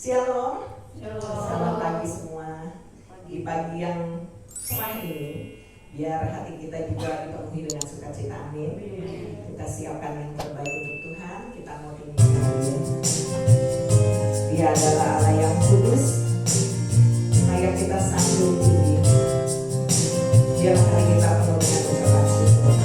Shalom. Shalom. Selamat pagi semua. Di pagi yang cerah ini, biar hati kita juga dipenuhi dengan sukacita. Amin. Kita siapkan yang terbaik untuk Tuhan. Kita mau tinggikan Dia. Dia adalah Allah yang kudus. Mari kita sambung diri. Biar hati kita penuh dengan ucapan syukur.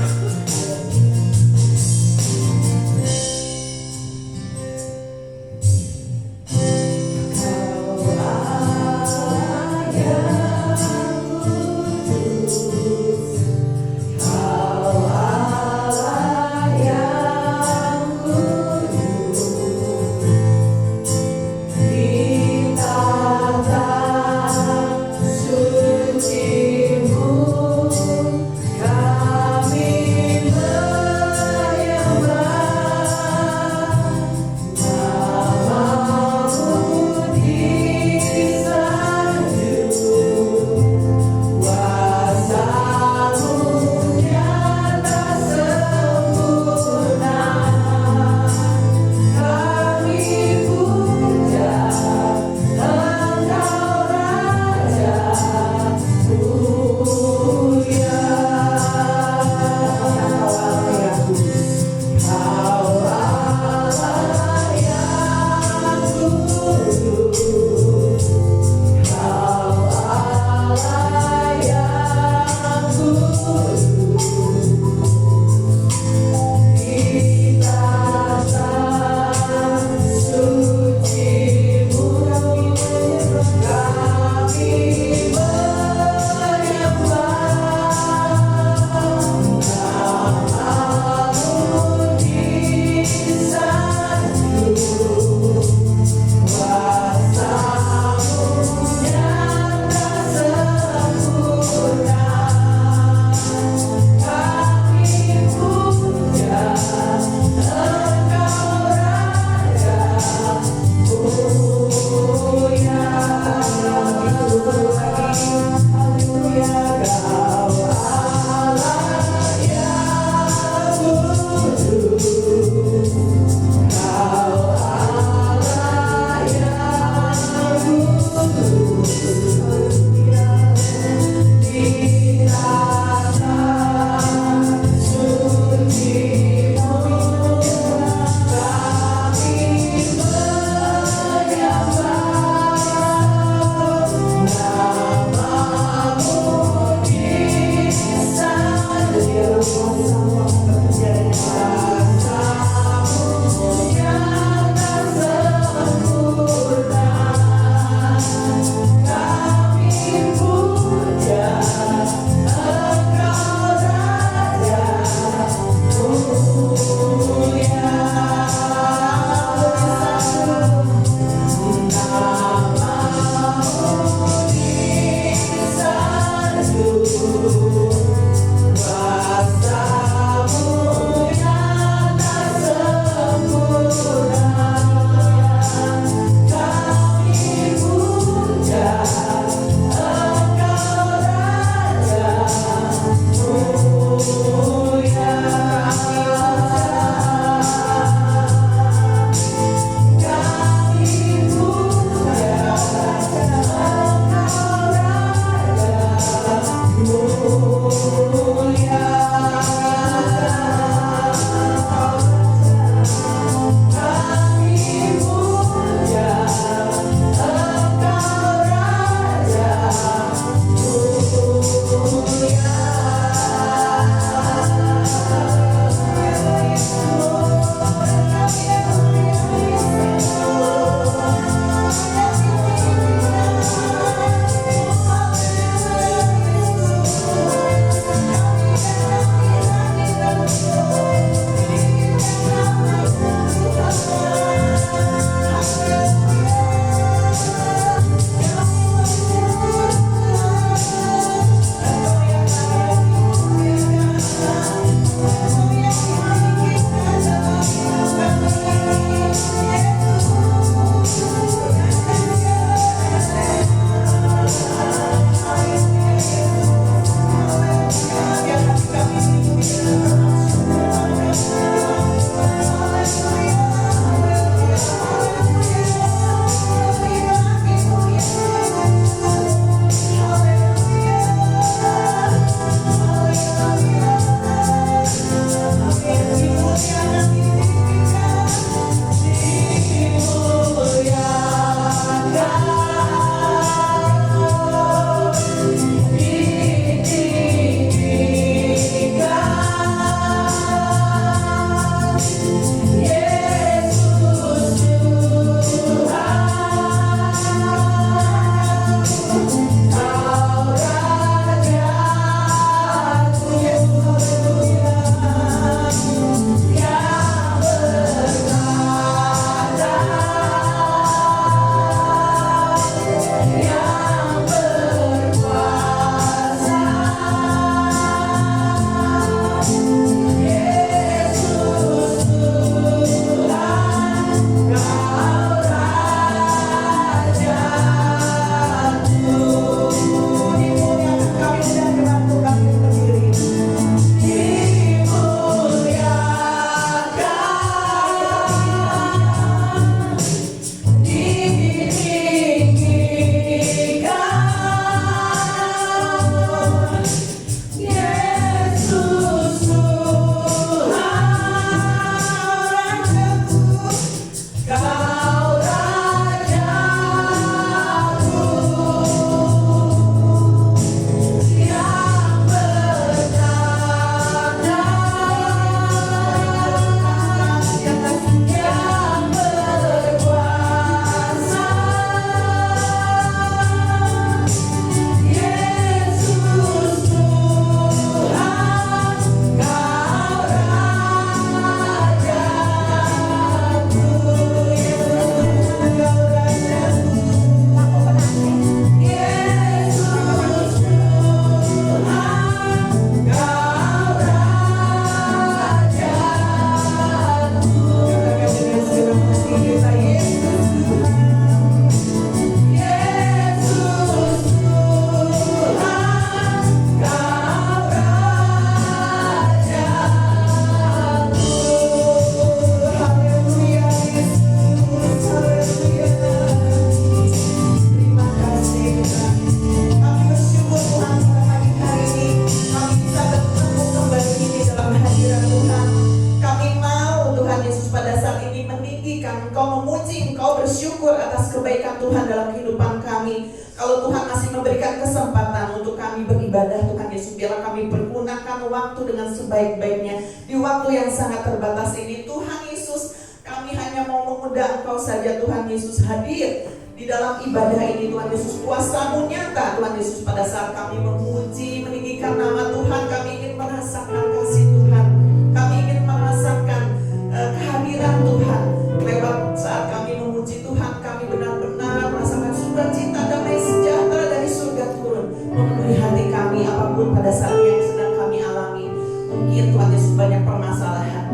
Kalau Tuhan masih memberikan kesempatan untuk kami beribadah, Tuhan Yesus, biarlah kami pergunakan waktu dengan sebaik-baiknya. Di waktu yang sangat terbatas ini, Tuhan Yesus, kami hanya mau mengundang Engkau saja, Tuhan Yesus, hadir di dalam ibadah ini. Tuhan Yesus, kuasa-Mu nyata, Tuhan Yesus, pada saat kami memuji, meninggikan nama Tuhan, kami ingin merasakan kasih Tuhan, kami ingin merasakan kehadiran Tuhan. Lewat saat kami memuji Tuhan, kami benar-benar merasakan sukacita, damai sejahtera dari surga turun memenuhi hati kami. Apapun pada saat yang sedang kami alami, mungkin Tuhan Yesus banyak permasalahan,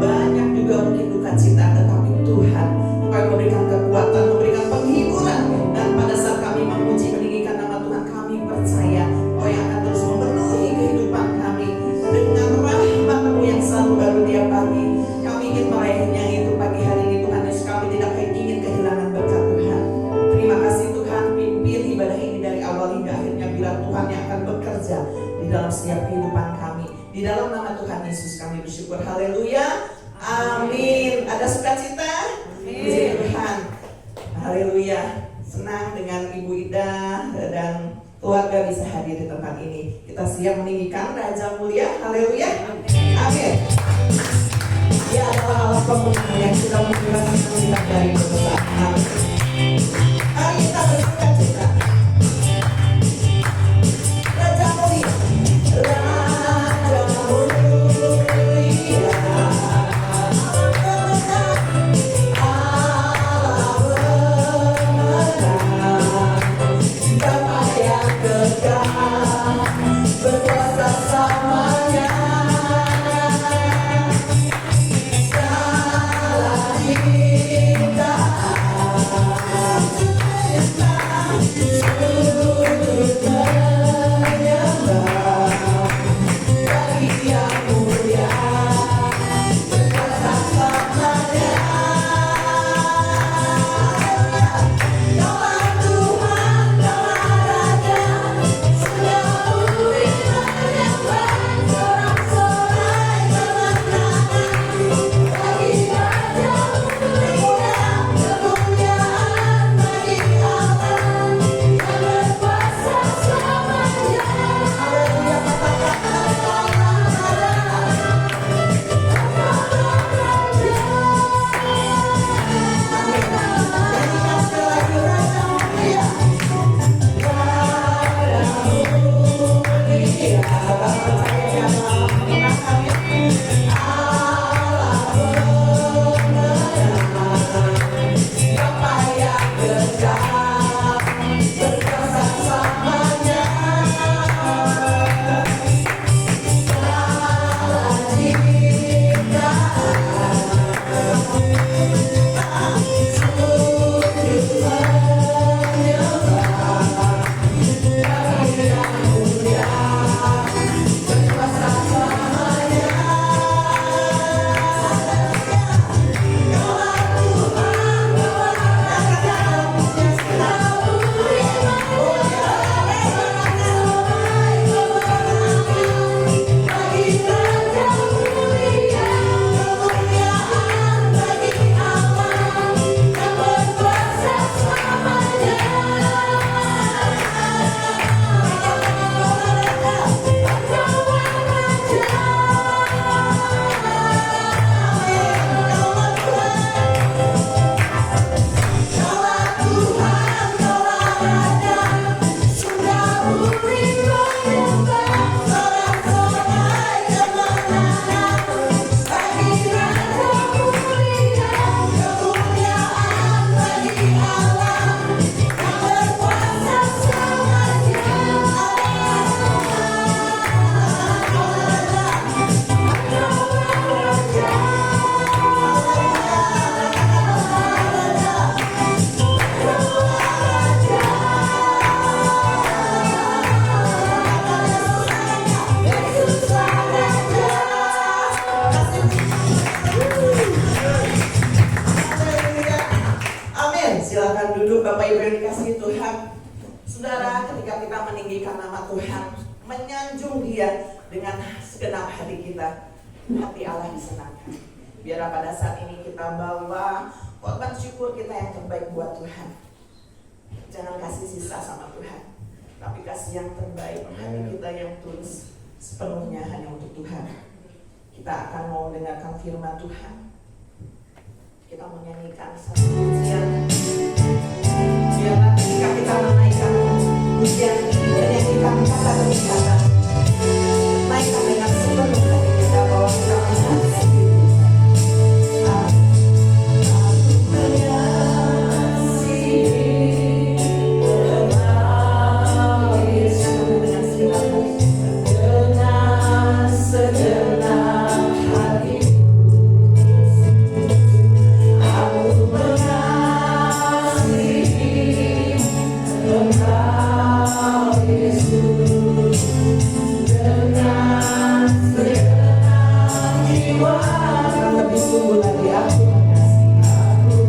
banyak juga mungkin duka cita, tetapi Tuhan Engkau memberikan kekuatan, memberikan penghiburan. Dan pada saat kami memuji, meninggikan nama Tuhan, kami percaya Engkau yang akan terus memenuhi kehidupan kami dengan rahmat-Mu yang selalu baru tiap pagi. Kami ingin meraihnya itu pagi hari ini, Tuhan Yesus. Kami tidak ingin kehilangan berkat Tuhan. Terima kasih Tuhan, pimpin ibadah ini dari awal hingga akhirnya. Bila Tuhan yang akan bekerja di dalam setiap kehidupan kami. Di dalam nama Tuhan Yesus kami bersyukur. Haleluya. Amin. Ada sukacita? Puji Tuhan. Haleluya. Senang dengan Ibu Ida dan keluarga bisa hadir di tempat ini. Kita siap meninggikan Raja Mulia. Haleluya. Amin. Dia adalah Allah pemenang yang sudah memberikan kita dari kebesaran. Mari kita bersukacita. Raja Mulia. Raja Mulia. Berkuasa samanya. menyanjung Dia dengan segenap hati kita, hati Allah disenangkan. Biar pada saat ini kita bawa korban syukur kita yang terbaik buat Tuhan. Jangan kasih sisa sama Tuhan, tapi kasih yang terbaik. Hati kita yang tulus sepenuhnya hanya untuk Tuhan. Kita akan mau dengarkan firman Tuhan. Kita menyanyikan satu pujian. Biarlah ketika kita menaikkan pujian ini, menyanyikan kata demi kata, naikkan dengan sepenuh hati kita bahwa kita mengasihi Tuhan. Aku mengasihi Engkau Yesus dengan segenap hatiku. Aku mengasihi Engkau Yesus dengan segenap jiwa. Lebih sungguh lagi aku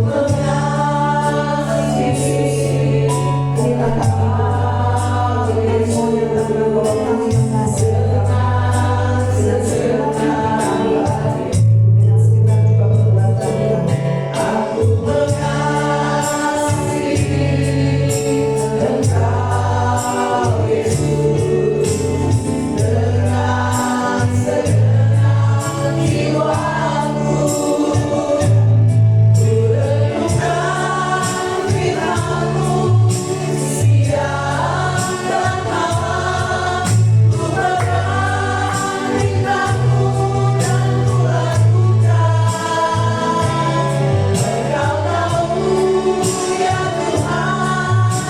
mengasihi Engkau Yesus dengan segenap hati, dengan segenap jiwa perbuatan. Aku mengasihi Engkau Yesus dengan segenap jiwaku. Ku renungkan firman-Mu siang dan malam. Ku pegang firman-Mu dan ku lakukan. Engkau tahu ya Tuhan,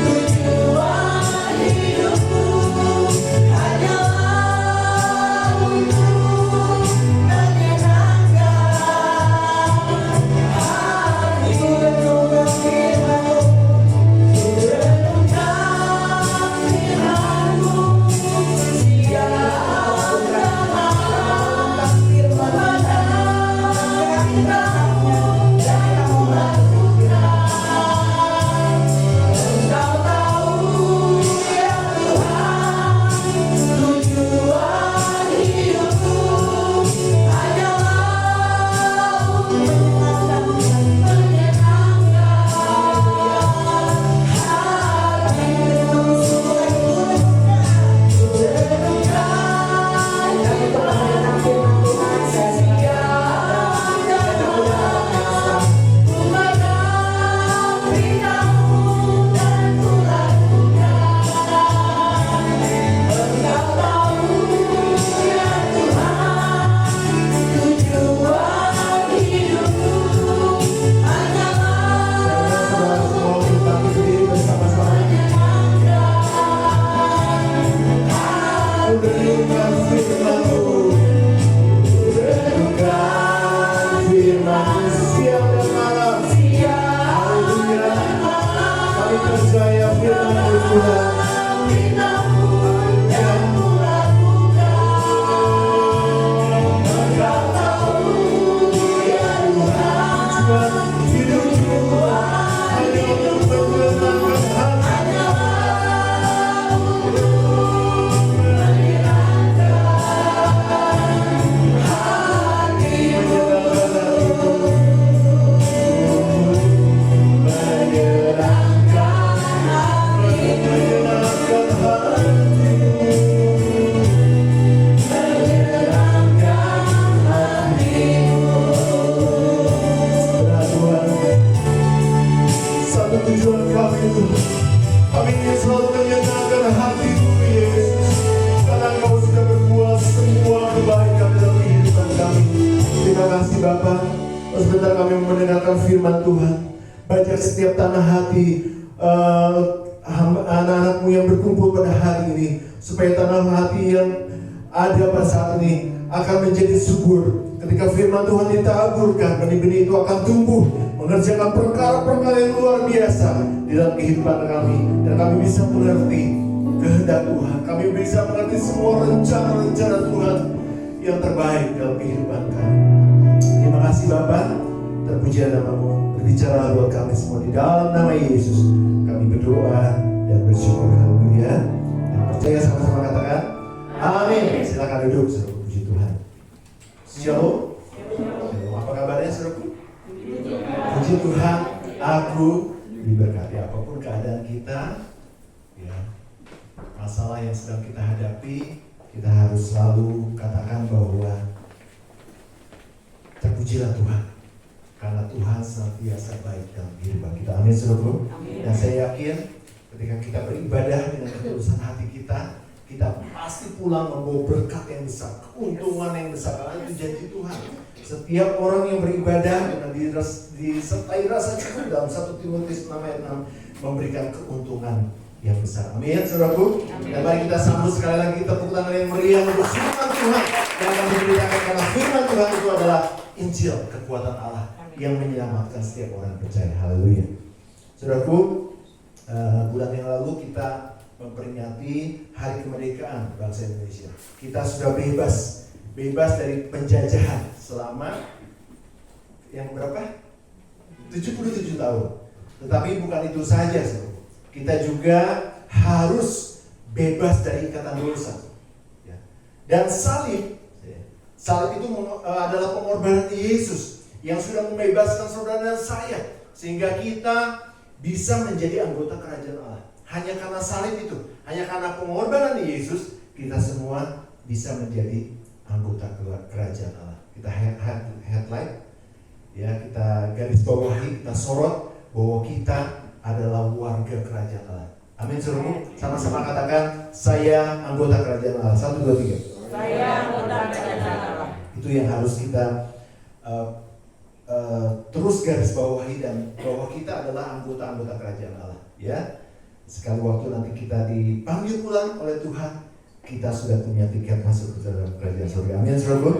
tujuan hidupku hanyalah untuk menyenangkan hati. Renungkan firman-Mu, renungkan firman-Mu siang dan malam. Pegang firman-Mu dan ku lakukan. Engkau tahu ya Tuhan, tujuan hidupku hanyalah untuk menyenangkan hati. Renungkan siang dan malam. Ku pegang firman-Mu dan ku lakukan. Engkau tahu ya Tuhan, tujuan hidupku hanyalah Renungkan firman-Mu, renungkan firman-Mu siang dan malam. Haleluya. Kami percaya firman-Mu Tuhan. Tujuan hidupku hanya untuk menyenangkan hati. Satu tujuan kami Tuhan, kami ingin selalu menyenangkan hati-Mu Yesus, karena Engkau sudah berbuat semua kebaikan dalam kehidupan kami. Terima kasih Bapa. Sebentar kami mendengarkan firman Tuhan. Baca setiap tanah hati anak-anak-Mu yang berkumpul pada hari ini, supaya tanah hati yang ada pada saat ini akan menjadi subur. Ketika firman Tuhan ditaburkan, benih-benih itu akan tumbuh, mengerjakan perkara-perkara yang luar biasa di dalam kehidupan kami, dan kami bisa mengerti kehendak Tuhan. Kami bisa mengerti semua rencana-rencana Tuhan yang terbaik dalam kehidupan kami. Terima kasih Bapa, terpuji nama-Mu. Berbicara buat kami semua di dalam nama Yesus. Kami berdoa dan bersyukur. Haleluya. Yang percaya sama-sama katakan amin. Silakan duduk, saudara. Puji Tuhan. Shalom. Apa kabarnya saudaraku? Puji Tuhan, aku diberkati apapun keadaan ya, masalah yang sedang kita hadapi, kita harus selalu katakan bahwa terpujilah Tuhan, karena Tuhan senantiasa baik dalam kehidupan kita. Amin, saudaraku. Dan saya yakin ketika kita beribadah dengan ketulusan hati kita, kita pasti pulang membawa berkat yang besar, keuntungan yang besar, karena itu janji Tuhan. Setiap orang yang beribadah dengan disertai rasa syukur dalam 1 Timotius 6 ayat 6 memberikan keuntungan yang besar. Amin, saudaraku. Dan mari kita sambut sekali lagi tepuk tangan yang meriah untuk firman Tuhan yang akan diberitakan, karena firman Tuhan itu adalah Injil, kekuatan Allah yang menyelamatkan setiap orang percaya. Haleluya. Saudaraku, bulan yang lalu kita memperingati Hari Kemerdekaan bangsa Indonesia. Kita sudah bebas dari penjajahan selama yang berapa? 77 tahun. Tetapi bukan itu saja, saudara. Kita juga harus bebas dari ikatan dosa. Dan salib itu adalah pengorbanan Yesus yang sudah membebaskan saudara dan saya, sehingga kita bisa menjadi anggota kerajaan Allah. Hanya karena salib itu, hanya karena pengorbanan Yesus, kita semua bisa menjadi anggota kerajaan Allah. Kita headline, ya, kita garis bawahi, kita sorot bahwa kita adalah warga kerajaan Allah. Amin, saudara. Sama-sama katakan, saya anggota kerajaan Allah. 1, 2, 3. Saya anggota kerajaan Allah. Itu yang harus kita terus garis bawahi, dan bahwa kita adalah anggota kerajaan Allah. Ya, sekali waktu nanti kita dipanggil pulang oleh Tuhan, kita sudah punya tiket masuk ke dalam kerajaan surga. Amin, saudara.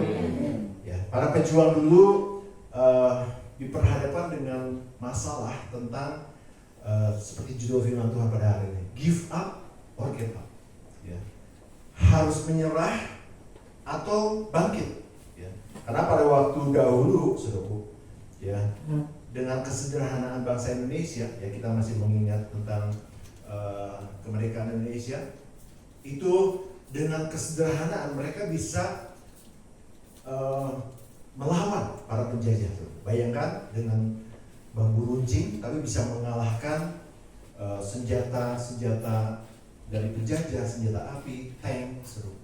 Ya, para pejuang dulu diperhadapkan dengan masalah tentang seperti judul firman Tuhan pada hari ini, give up or get up. Ya, harus menyerah atau bangkit. Ya, karena pada waktu dahulu, saudaraku, ya, dengan kesederhanaan bangsa Indonesia, ya, kita masih mengingat tentang kemerdekaan Indonesia, itu dengan kesederhanaan mereka bisa melawan para penjajah. Bayangkan dengan bambu runcing, tapi bisa mengalahkan senjata dari penjajah, senjata api, tank, seru.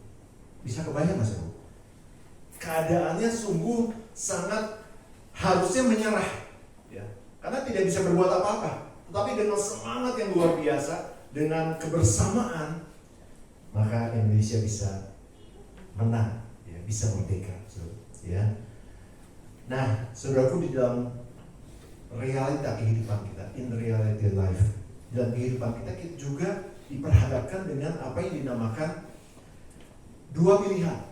Bisa kebayang nggak, seru? Keadaannya sungguh sangat harusnya menyerah, ya, karena tidak bisa berbuat apa-apa. Tetapi dengan semangat yang luar biasa, dengan kebersamaan, maka Indonesia bisa menang, ya, bisa merdeka, ya. Nah, saudaraku, di dalam realita kehidupan kita, in reality life, dalam kehidupan kita juga diperhadapkan dengan apa yang dinamakan dua pilihan.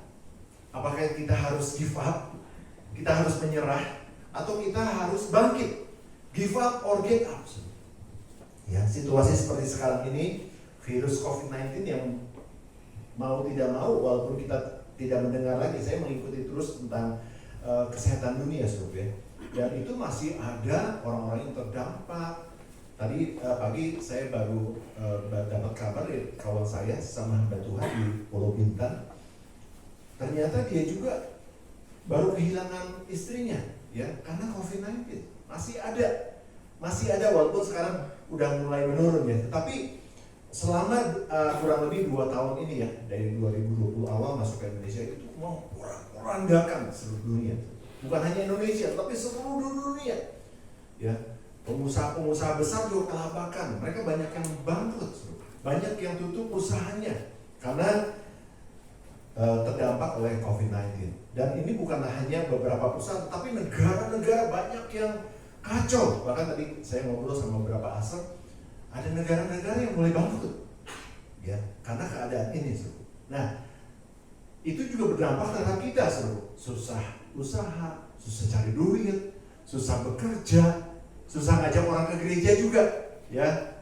Apakah kita harus give up, kita harus menyerah, atau kita harus bangkit, give up or get up. Ya, situasi seperti sekarang ini, virus COVID-19 yang mau tidak mau, walaupun kita tidak mendengar lagi, saya mengikuti terus tentang kesehatan dunia, saudara. Dan itu masih ada orang-orang yang terdampak. Tadi pagi saya baru dapat kabar dari kawan saya, sama hamba Tuhan di Pulau Bintan. Ternyata dia juga baru kehilangan istrinya, ya, karena COVID-19. Masih ada walaupun sekarang udah mulai menurun, ya. Tetapi selama kurang lebih 2 tahun ini, ya, dari 2020 awal masuk ke Indonesia, itu memporak-porandakan seluruh dunia. Bukan hanya Indonesia, tapi seluruh dunia. Ya, pengusaha-pengusaha besar juga kelabakan. Mereka banyak yang bangkrut, banyak yang tutup usahanya karena terdampak oleh COVID-19. Dan ini bukan hanya beberapa perusahaan, tapi negara-negara banyak yang kacau. Bahkan tadi saya ngobrol sama beberapa asal, ada negara-negara yang mulai bangkrut, ya, karena keadaan ini, saudara. Nah, itu juga berdampak terhadap kita, saudara. Susah usaha, susah cari duit, susah bekerja, susah ngajak orang ke gereja juga, ya,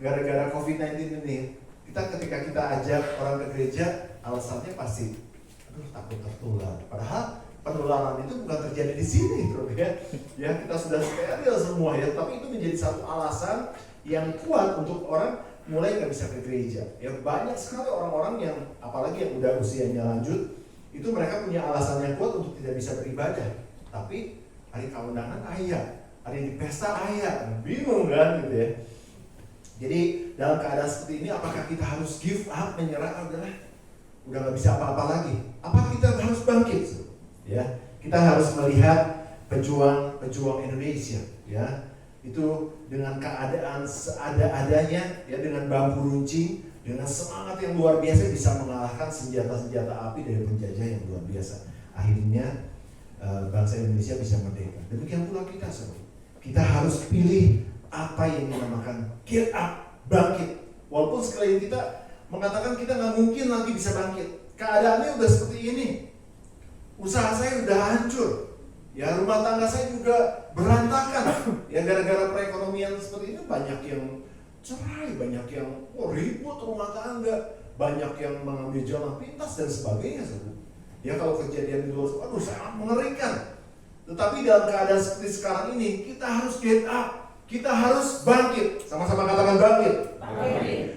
gara-gara COVID-19 ini. Ketika kita ajak orang ke gereja, alasannya pasti, aduh, takut tertular. Padahal penularan itu bukan terjadi di sini, ya. Ya, kita sudah steril semua, ya, tapi itu menjadi satu alasan yang kuat untuk orang mulai nggak bisa ke gereja. Ya, banyak sekali orang-orang yang, apalagi yang udah usianya lanjut, itu mereka punya alasan yang kuat untuk tidak bisa beribadah. Tapi hari keundangan ayah, hari di pesta ayah, bingung kan, gitu ya. Jadi dalam keadaan seperti ini, apakah kita harus give up, menyerah, udah nggak bisa apa-apa lagi? Apa kita harus bangkit? Ya, kita harus melihat pejuang Indonesia, ya, itu dengan keadaan seada-adanya, ya, dengan bambu runcing, dengan semangat yang luar biasa bisa mengalahkan senjata-senjata api dari penjajah yang luar biasa. Akhirnya bangsa Indonesia bisa merdeka. Demikian pula kita, saudara. Kita harus pilih apa yang dinamakan get up, bangkit. Walaupun sekali kita mengatakan kita nggak mungkin lagi bisa bangkit. Keadaannya udah seperti ini. Usaha saya udah hancur. Ya, rumah tangga saya juga berantakan. Ya, gara-gara perekonomian seperti ini banyak yang cerai, banyak yang ribut rumah tangga, banyak yang mengambil jalan pintas dan sebagainya, saudara. Ya, kalau kejadian di luar, aduh, sangat mengerikan. Tetapi dalam keadaan seperti sekarang ini, kita harus get up, kita harus bangkit. Sama-sama katakan bangkit.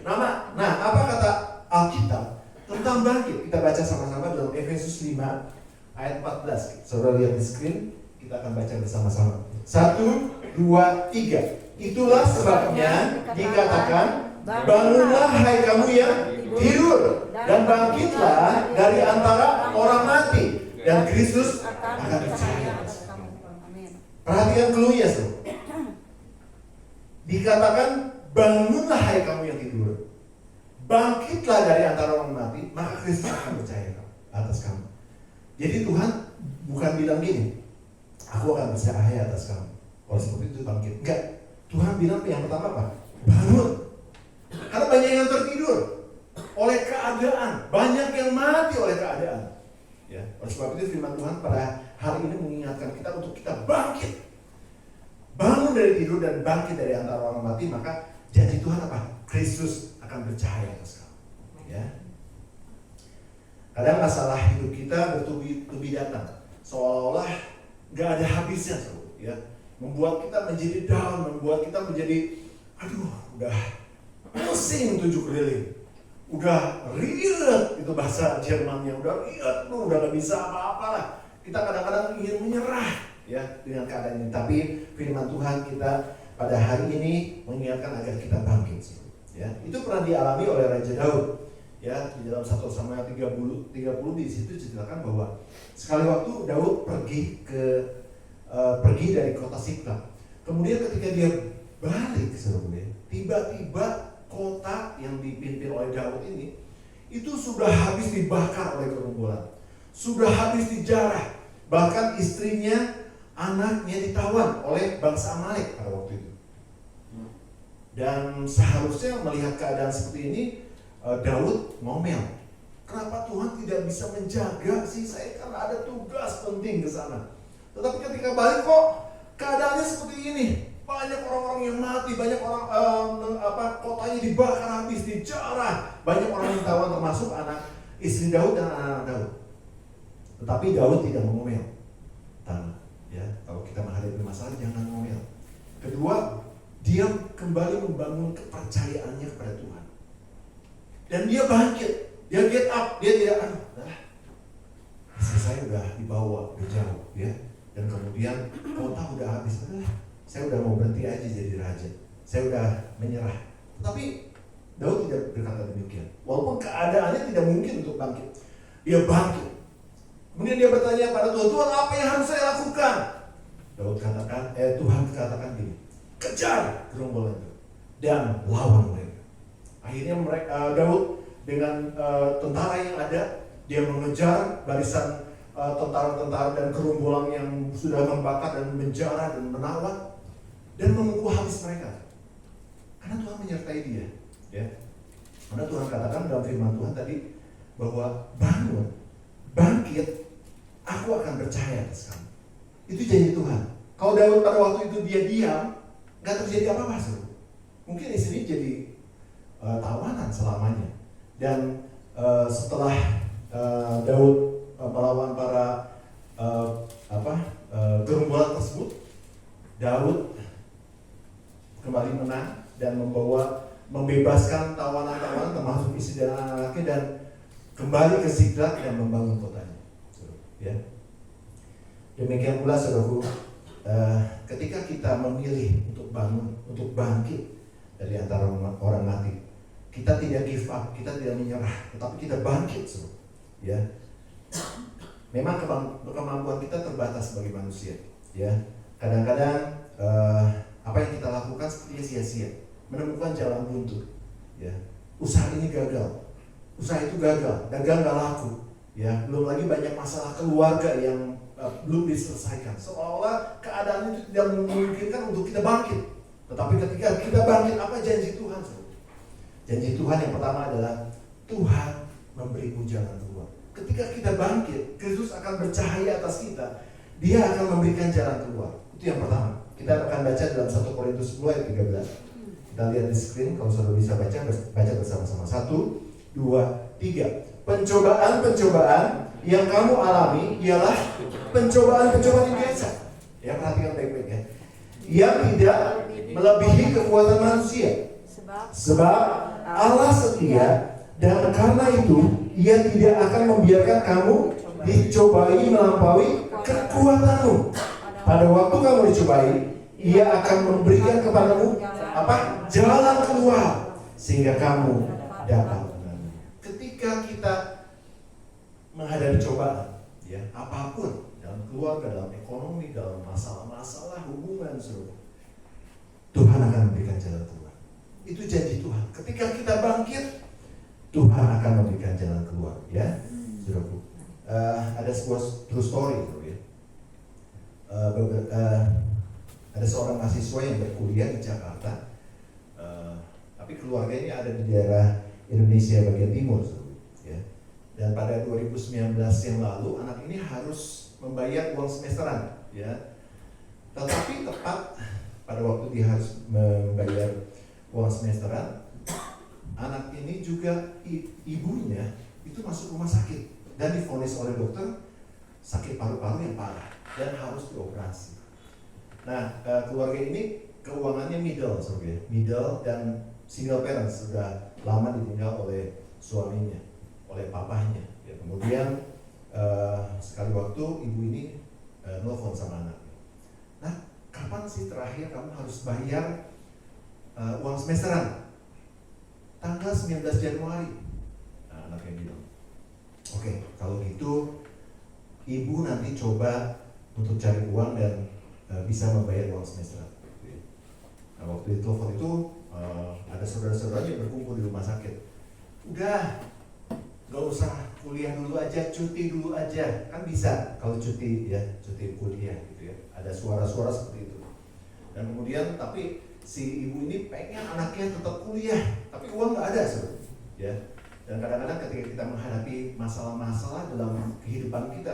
Nah, apa kata Alkitab tentang bangkit? Kita baca sama-sama dalam Efesus 5 ayat 14. Saudara lihat di screen, kita akan baca bersama-sama. 1, 2, 3. Itulah sebabnya dikatakan, bangunlah hai kamu yang tidur, dan bangkitlah dari antara orang mati, dan Kristus akan bercahaya. Perhatikan clue-nya, saudara. Dikatakan, bangunlah hai kamu yang tidur, bangkitlah dari antara orang mati, maka Kristus akan bercahaya atas kamu. Jadi Tuhan bukan bilang gini, aku akan bercahaya atas kamu, kalau seperti itu bangkit. Enggak, Tuhan bilang yang pertama apa? Bangun. Karena banyak yang tertidur oleh keadaan, banyak yang mati oleh keadaan. Ya, oleh sebab itu firman Tuhan pada hari ini mengingatkan kita untuk kita bangkit. Bangun dari tidur dan bangkit dari antara orang mati, maka janji Tuhan apa? Kristus akan bercahaya atas kamu. Ya. Kadang masalah hidup kita bertubi-tubi datang, seolah-olah nggak ada habisnya, ya. Membuat kita menjadi down, membuat kita menjadi, aduh, udah pusing 7 keliling, udah riet, itu bahasa Jermannya, udah riet, udah nggak bisa apa-apa lah. Kita kadang-kadang ingin menyerah, ya, dengan keadaan ini. Tapi firman Tuhan kita pada hari ini mengingatkan agar kita bangkit, ya. Itu pernah dialami oleh Raja Daud, ya, di dalam 1 Samuel 30 di situ diceritakan bahwa sekali waktu Daud pergi dari kota Siklag. Kemudian ketika dia balik, tiba-tiba kota yang dipimpin oleh Daud ini itu sudah habis dibakar oleh gerombolan, sudah habis dijarah, bahkan istrinya, anaknya ditawan oleh bangsa Amalek pada waktu itu. Dan seharusnya melihat keadaan seperti ini, Daud ngomel, kenapa Tuhan tidak bisa menjaga sih? Saya kan ada tugas penting ke sana. Tetapi ketika balik kok keadaannya seperti ini, banyak orang-orang yang mati, banyak orang kotanya dibakar habis, dijarah, banyak orang yang ditawan termasuk anak istri Daud dan anak-anak Daud. Tetapi Daud tidak mengomel. Ya, kalau kita menghadapi masalah jangan ngomel. Kedua, dia kembali membangun kepercayaannya kepada Tuhan. Dan dia bangkit, dia get up, dia tidak istri saya udah dibawa, udah jauh, ya. Dan kemudian kota udah habis, saya udah mau berhenti aja jadi raja, saya udah menyerah. Tapi Daud tidak berkata demikian. Walaupun keadaannya tidak mungkin untuk bangkit, dia bangkit. Kemudian dia bertanya pada Tuhan, Tuhan apa yang harus saya lakukan? Tuhan katakan gini, kejar gerombolan itu dan lawan mereka. Akhirnya Daud dengan tentara yang ada, dia mengejar barisan tentara-tentara dan gerombolan yang sudah membakar dan menjarah dan menawan dan memukul habis mereka. Karena Tuhan menyertai dia, ya. Karena Tuhan katakan dalam firman Tuhan tadi bahwa bangun, bangkit, aku akan percaya atas kamu. Itu janji Tuhan. Kalau Daud pada waktu itu dia diam, nggak terjadi apa-apa, saudara. Mungkin di sini jadi tawanan selamanya. Dan setelah Daud melawan para gerombolan tersebut, Daud kembali menang dan membebaskan tawanan-tawanan termasuk istri dan anak-anaknya dan kembali ke Siklag dan membangun kotanya. Ya. Demikian pula saudaraku, ketika kita memilih untuk bangun, untuk bangkit, dari antara orang mati. Kita tidak give up, kita tidak menyerah, tetapi kita bangkit, ya. Memang kemampuan kita terbatas sebagai manusia, ya. Kadang-kadang apa yang kita lakukan sepertinya sia-sia, menemukan jalan buntu, ya. Usaha ini gagal, usaha itu gagal, dagang gak laku, ya. Belum lagi banyak masalah keluarga yang belum diselesaikan. Seolah-olah keadaan itu tidak memungkinkan untuk kita bangkit. Tetapi ketika kita bangkit, apa janji Tuhan? Janji Tuhan yang pertama adalah Tuhan memberimu jalan keluar. Ketika kita bangkit, Kristus akan bercahaya atas kita. Dia akan memberikan jalan keluar. Itu yang pertama. Kita akan baca dalam 1 Korintus 10 ayat 13. Kita lihat di screen, kalau saudara bisa baca bersama-sama. 1, 2, 3. Pencobaan-pencobaan yang kamu alami ialah pencobaan-pencobaan yang biasa. Ya, perhatikan baik-baik ya. Yang tidak melebihi kekuatan manusia. Sebab Allah setia, dan karena itu Ia tidak akan membiarkan kamu dicobai melampaui kekuatanmu. Pada waktu kamu dicobai, Ia akan memberikan kepadamu apa? Jalan keluar sehingga kamu dapat menang. Ketika kita menghadapi cobaan, ya, apapun, dalam keluarga, dalam ekonomi, dalam masalah-masalah hubungan, Tuhan akan memberikan jalan keluar. Itu janji Tuhan. Ketika kita bangkit, Tuhan akan memberikan jalan keluar, ya, saudaraku. Ada sebuah true story, ya. Ada seorang mahasiswa yang berkuliah di Jakarta, tapi keluarganya ada di daerah Indonesia bagian timur, ya. Dan pada 2019 yang lalu, anak ini harus membayar uang semesteran, ya. Tetapi tepat pada waktu dia harus membayar uang semesteran, anak ini juga ibunya itu masuk rumah sakit dan divonis oleh dokter sakit paru-paru yang parah dan harus dioperasi. Nah, keluarga ini keuangannya middle dan single parents, sudah lama ditinggal oleh suaminya, oleh papahnya. Ya, kemudian sekali waktu ibu ini nelfon sama anaknya. Nah, kapan sih terakhir kamu harus bayar uang semesteran? Tanggal 19 Januari. Nah, anaknya bilang, oke, kalau gitu ibu nanti coba untuk cari uang dan bisa membayar uang semesteran. Nah, waktu itu telepon itu ada saudara-saudaranya berkumpul di rumah sakit. Udah, gak usah kuliah dulu aja, cuti dulu aja, kan bisa kalau cuti, ya, cuti kuliah gitu ya. Ada suara-suara seperti itu. Dan kemudian tapi si ibu ini pengen anaknya tetap kuliah, tapi uang nggak ada, ya. Dan kadang-kadang ketika kita menghadapi masalah-masalah dalam kehidupan kita,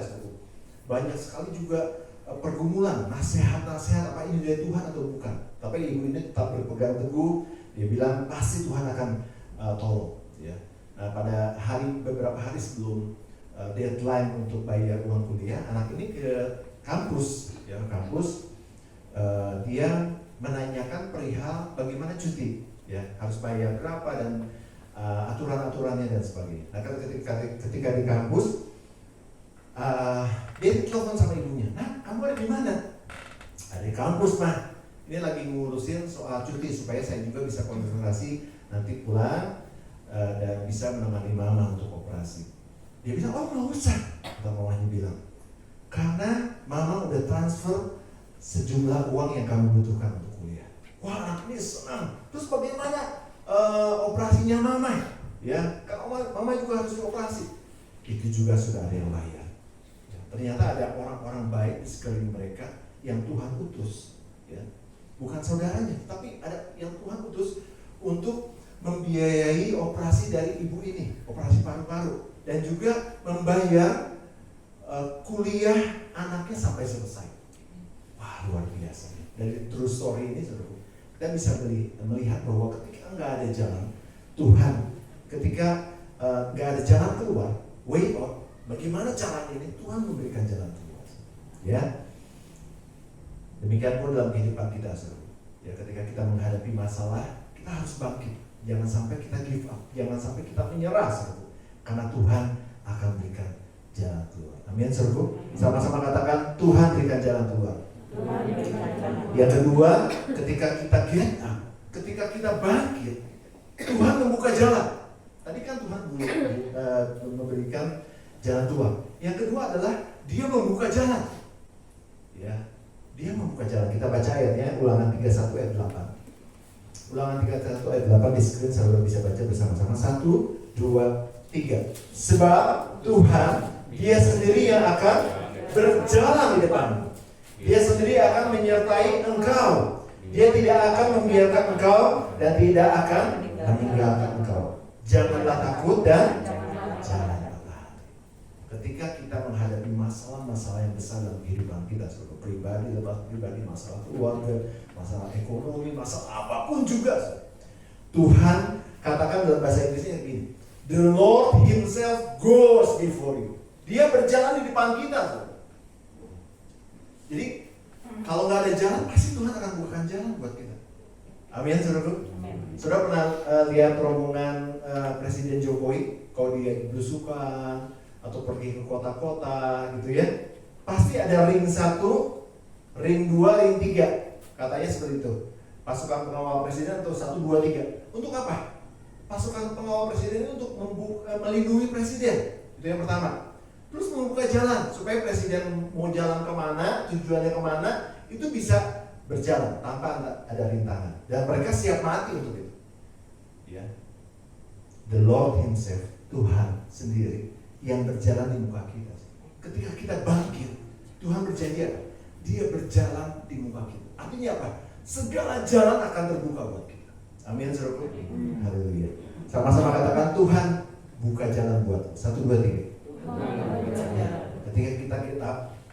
banyak sekali juga pergumulan, nasihat-nasihat apa ini dari Tuhan atau bukan. Tapi ibu ini tetap berpegang teguh, dia bilang pasti Tuhan akan tolong, ya. Nah, pada beberapa hari sebelum deadline untuk bayar uang kuliah, anak ini ke kampus, ya, dia menanyakan perihal bagaimana cuti, ya, harus bayar berapa dan aturan-aturannya dan sebagainya. Nah, ketika di kampus, dia telepon sama ibunya. Nah, kamu ada di mana? Ada di kampus, mah. Ini lagi ngurusin soal cuti supaya saya juga bisa konsentrasi nanti pulang dan bisa menemani mama untuk operasi. Dia bilang, oh nggak usah. Kata mamanya bilang, karena mama udah transfer sejumlah uang yang kamu butuhkan untuk kuliah. Wah, anak ini senang. Terus bagaimana operasinya mama? Ya, kan mama juga harus dioperasi. Itu juga sudah ada yang bayar. Ya, ternyata ada orang-orang baik di sekeliling mereka yang Tuhan utus, ya. Bukan saudaranya, tapi ada yang Tuhan utus untuk membiayai operasi dari ibu ini, operasi paru-paru, dan juga membayar kuliah anaknya sampai selesai. Wah, luar biasa. Dari true story ini, saudara, kita bisa melihat bahwa ketika nggak ada jalan, Tuhan, ketika nggak ada jalan keluar, way out, bagaimana caranya ini? Tuhan memberikan jalan keluar. Ya, demikian pun dalam kehidupan kita, saudara. Ya, ketika kita menghadapi masalah, kita harus bangkit. Jangan sampai kita give up, jangan sampai kita menyerah, saudara. Karena Tuhan akan berikan jalan keluar. Amin, saudara. Sama-sama katakan, Tuhan berikan jalan keluar. Yang kedua, ketika kita get up, ketika kita bangkit, Tuhan membuka jalan. Tadi kan Tuhan belum memberikan jalan tua. Yang kedua adalah Dia membuka jalan. Ya, Dia membuka jalan. Kita baca ayatnya, Ulangan 31 ayat 8. Ulangan 31 ayat 8 di screen, saudara bisa baca bersama-sama. 1, 2, 3. Sebab Tuhan, Dia sendiri yang akan berjalan di depan. Dia sendiri akan menyertai engkau. Dia tidak akan membiarkan engkau dan tidak akan meninggalkan engkau. Janganlah takut dan janganlah lari. Ketika kita menghadapi masalah-masalah yang besar dalam kehidupan kita, sebagai pribadi, lepas pribadi, masalah keluarga, masalah ekonomi, masalah apapun juga, Tuhan katakan dalam bahasa Inggrisnya begini, the Lord Himself goes before you. Dia berjalan di depan kita. Jadi kalau nggak ada jalan, pasti Tuhan akan bukakan jalan buat kita. Amin, saudara. Saudara pernah lihat rombongan Presiden Jokowi kalau dia belusukan atau pergi ke kota-kota gitu ya? Pasti ada ring 1, ring 2, ring 3. Katanya seperti itu. Pasukan pengawal presiden atau 1, 2, 3. Untuk apa? Pasukan pengawal presiden itu untuk melindungi presiden. Itu yang pertama. Terus membuka jalan supaya presiden mau jalan kemana, tujuannya kemana, itu bisa berjalan tanpa ada rintangan. Dan mereka siap mati untuk itu. Ya, the Lord Himself, Tuhan sendiri yang berjalan di muka kita. Ketika kita bangkit, Tuhan berjanji apa? Dia berjalan di muka kita. Artinya apa? Segala jalan akan terbuka buat kita. Amin, saudara. Haleluya. Sama-sama katakan, Tuhan buka jalan buat. 1, 2, 3.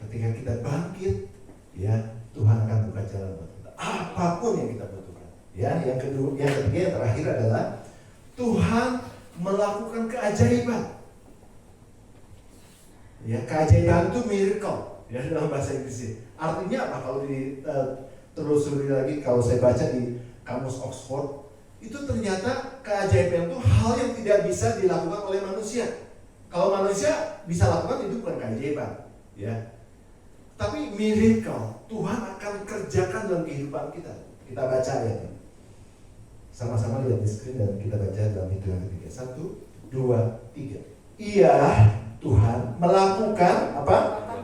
Ketika kita bangkit, ya Tuhan akan buka jalan buat kita. Apapun yang kita butuhkan. Ya, yang kedua, yang ketiga, yang terakhir adalah Tuhan melakukan keajaiban. Ya, keajaiban itu miracle. Ya, dalam bahasa Inggris. Artinya apa? Kalau ditelusuri lagi, kalau saya baca di kamus Oxford, itu ternyata keajaiban itu hal yang tidak bisa dilakukan oleh manusia. Kalau manusia bisa lakukan, itu bukan keajaiban, ya. Tapi miracle Tuhan akan kerjakan dalam kehidupan kita. Kita baca ya. Sama-sama lihat di screen dan kita baca dalam Hitungan ketiga. 1, 2, 3. Ia Tuhan melakukan apa?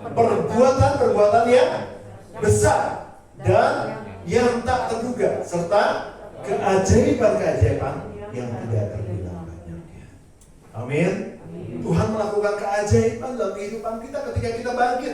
Perbuatan-perbuatan yang besar dan yang tak terduga, serta keajaiban-keajaiban yang tidak terbilang banyaknya. Amin. Tuhan melakukan keajaiban dalam kehidupan kita ketika kita bangkit.